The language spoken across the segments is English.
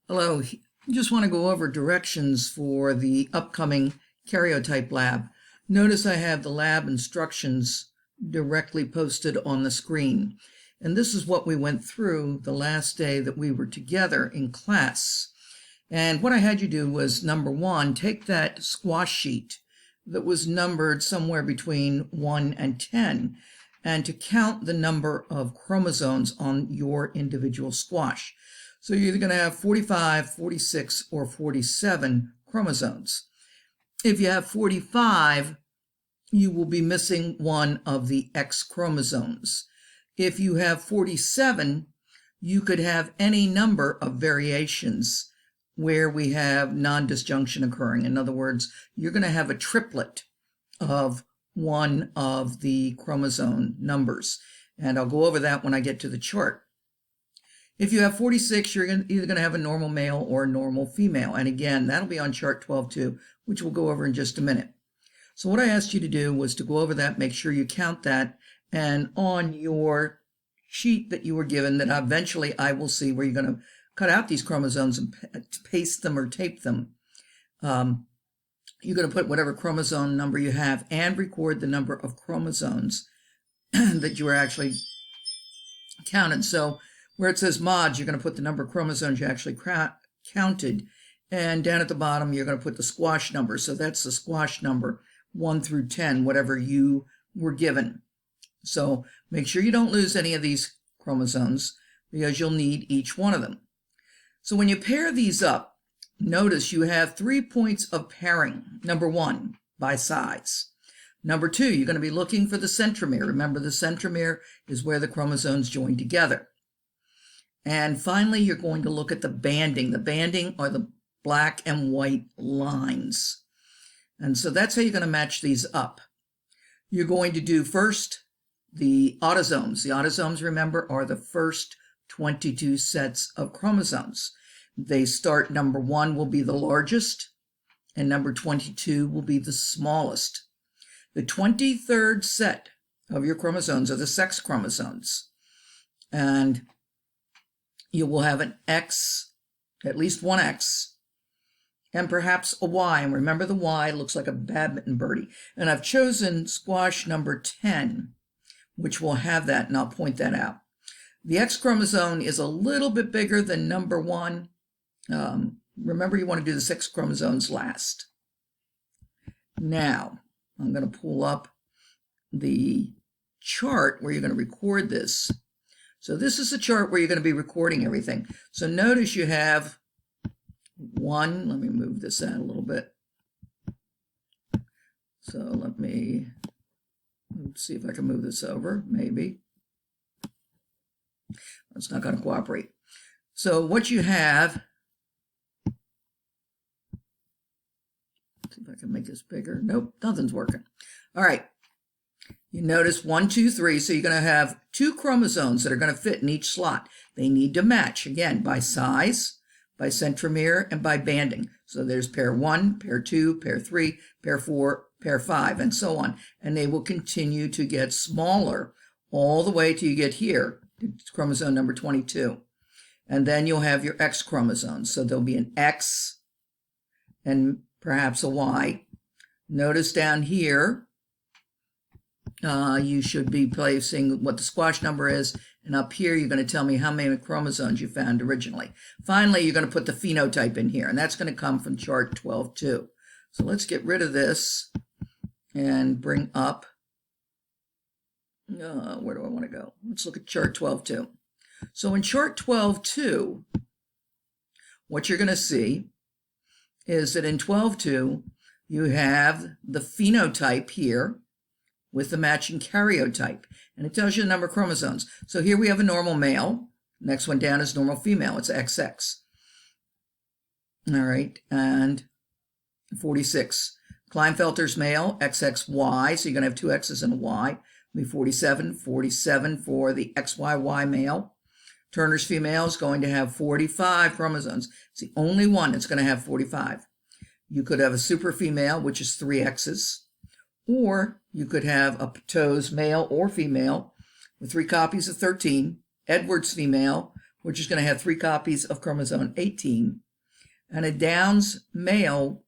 Hello, just want to go over directions for the upcoming Karyotype Lab. Notice I have the lab instructions directly posted on the screen. And this is what we went through the last day that we were together in class. And what I had you do was, number one, take that squash sheet that was numbered somewhere between 1 and 10, and to count the number of chromosomes on your individual squash. So you're either going to have 45, 46, or 47 chromosomes. If you have 45, you will be missing one of the X chromosomes. If you have 47, you could have any number of variations where we have non-disjunction occurring. In other words, you're going to have a triplet of one of the chromosome numbers. And I'll go over that when I get to the chart. If you have 46, you're either going to have a normal male or a normal female. And again, that'll be on chart 12-2, which we'll go over in just a minute. So what I asked you to do was to go over that, make sure you count that, and on your sheet that you were given that eventually I will see where you're going to cut out these chromosomes and paste them or tape them. You're going to put whatever chromosome number you have and record the number of chromosomes that you were actually counted. So where it says mods, you're going to put the number of chromosomes you actually counted. And down at the bottom, you're going to put the squash number. So that's the squash number, 1 through 10, whatever you were given. So make sure you don't lose any of these chromosomes because you'll need each one of them. So when you pair these up, notice you have 3 points of pairing. Number 1, by size. Number 2, you're going to be looking for the centromere. Remember, the centromere is where the chromosomes join together. And finally, you're going to look at the banding. The banding are the black and white lines. And so that's how you're going to match these up. You're going to do first the autosomes. The autosomes, remember, are the first 22 sets of chromosomes. They start, number 1 will be the largest, and number 22 will be the smallest. The 23rd set of your chromosomes are the sex chromosomes. And you will have an X, at least one X, and perhaps a Y. And remember, the Y looks like a badminton birdie. And I've chosen squash number 10, which will have that, and I'll point that out. The X chromosome is a little bit bigger than number 1. Remember, you want to do the 6 chromosomes last. Now, I'm going to pull up the chart where you're going to record this. So this is the chart where you're going to be recording everything. So notice you have 1, let me move this out a little bit. So let me see if I can move this over, maybe. It's not going to cooperate. So what you have, see if I can make this bigger. Nope, nothing's working. All right. You notice 1, 2, 3, so you're going to have 2 chromosomes that are going to fit in each slot. They need to match, again, by size, by centromere, and by banding. So there's pair 1, pair 2, pair 3, pair 4, pair 5, and so on. And they will continue to get smaller all the way till you get here, to chromosome number 22. And then you'll have your X chromosomes. So there'll be an X and perhaps a Y. Notice down here, you should be placing what the squash number is, and up here you're going to tell me how many chromosomes you found originally. Finally, you're going to put the phenotype in here, and that's going to come from chart 12-2. So let's get rid of this and bring up, where do I want to go? Let's look at chart 12-2. So in chart 12-2, what you're going to see is that in 12-2, you have the phenotype here, with the matching karyotype, and it tells you the number of chromosomes. So here we have a normal male. Next one down is normal female. It's XX. All right, and 46. Klinefelter's male, XXY, so you're going to have 2 X's and a Y. It'll be 47, 47 for the XYY male. Turner's female is going to have 45 chromosomes. It's the only one that's going to have 45. You could have a super female, which is 3 X's. Or you could have a Patau's male or female with 3 copies of 13, Edwards female which is going to have 3 copies of chromosome 18, and a Downs male,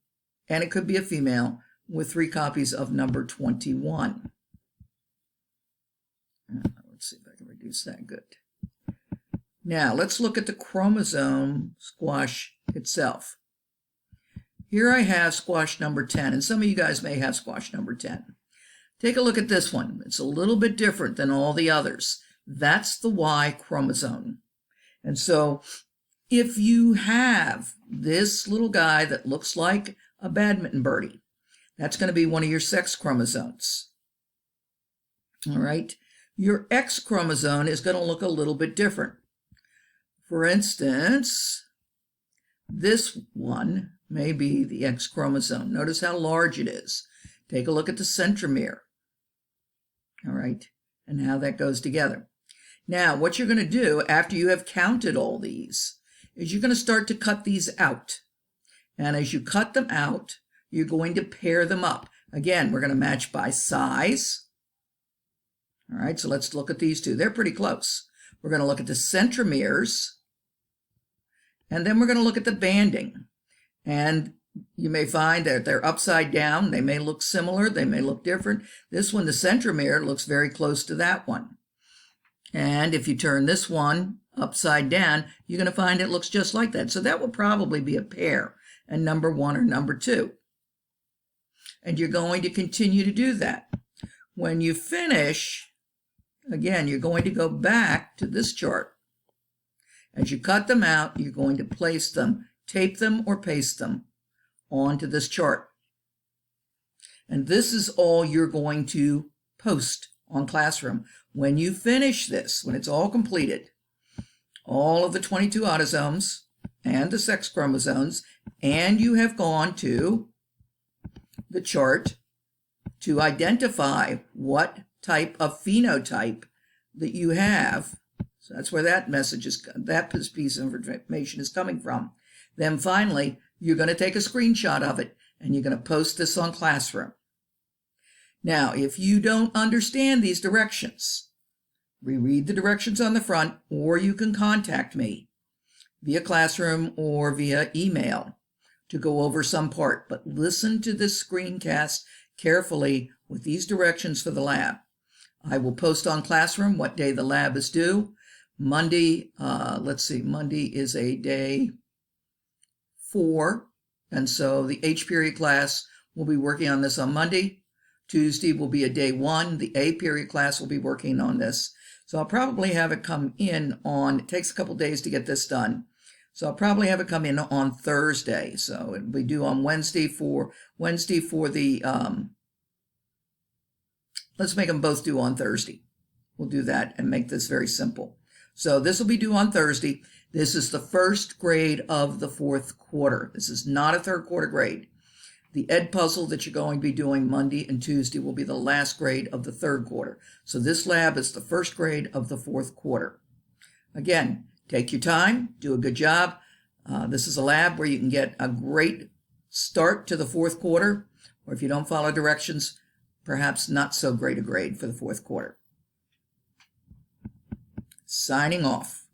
and it could be a female, with 3 copies of number 21. Let's see if I can reduce that. Good. Now, let's look at the chromosome squash itself. Here I have squash number 10, and some of you guys may have squash number 10. Take a look at this one. It's a little bit different than all the others. That's the Y chromosome. And so if you have this little guy that looks like a badminton birdie, that's going to be one of your sex chromosomes. All right. Your X chromosome is going to look a little bit different. For instance, this one may be the X chromosome. Notice how large it is. Take a look at the centromere. All right, and how that goes together. Now, what you're going to do after you have counted all these is you're going to start to cut these out. And as you cut them out, you're going to pair them up. Again, we're going to match by size. All right, so let's look at these two. They're pretty close. We're going to look at the centromeres, and then we're going to look at the banding. And you may find that they're upside down. They may look similar. They may look different. This one, the centromere, looks very close to that one. And if you turn this one upside down, you're going to find it looks just like that. So that will probably be a pair, and number 1 or number 2. And you're going to continue to do that. When you finish, again, you're going to go back to this chart. As you cut them out, you're going to place them, tape them or paste them onto this chart. And this is all you're going to post on Classroom. When you finish this, when it's all completed, all of the 22 autosomes and the sex chromosomes, and you have gone to the chart to identify what type of phenotype that you have. So that's where that message is, that piece of information is coming from. Then finally, you're going to take a screenshot of it and you're going to post this on Classroom. Now, if you don't understand these directions, reread the directions on the front, or you can contact me via Classroom or via email to go over some part. But listen to this screencast carefully with these directions for the lab. I will post on Classroom what day the lab is due. Monday, Monday is a day 4, and so the H period class will be working on this on Monday. Tuesday will be a day 1. The A period class will be working on this. So I'll probably have it come in on, it takes a couple days to get this done. So I'll probably have it come in on Thursday. So it'll be due on Wednesday for the, let's make them both due on Thursday. We'll do that and make this very simple. So this will be due on Thursday. This is the first grade of the 4th quarter. This is not a 3rd quarter grade. The Ed puzzle that you're going to be doing Monday and Tuesday will be the last grade of the 3rd quarter. So this lab is the first grade of the 4th quarter. Again, take your time, do a good job. This is a lab where you can get a great start to the 4th quarter, or if you don't follow directions, perhaps not so great a grade for the 4th quarter. Signing off.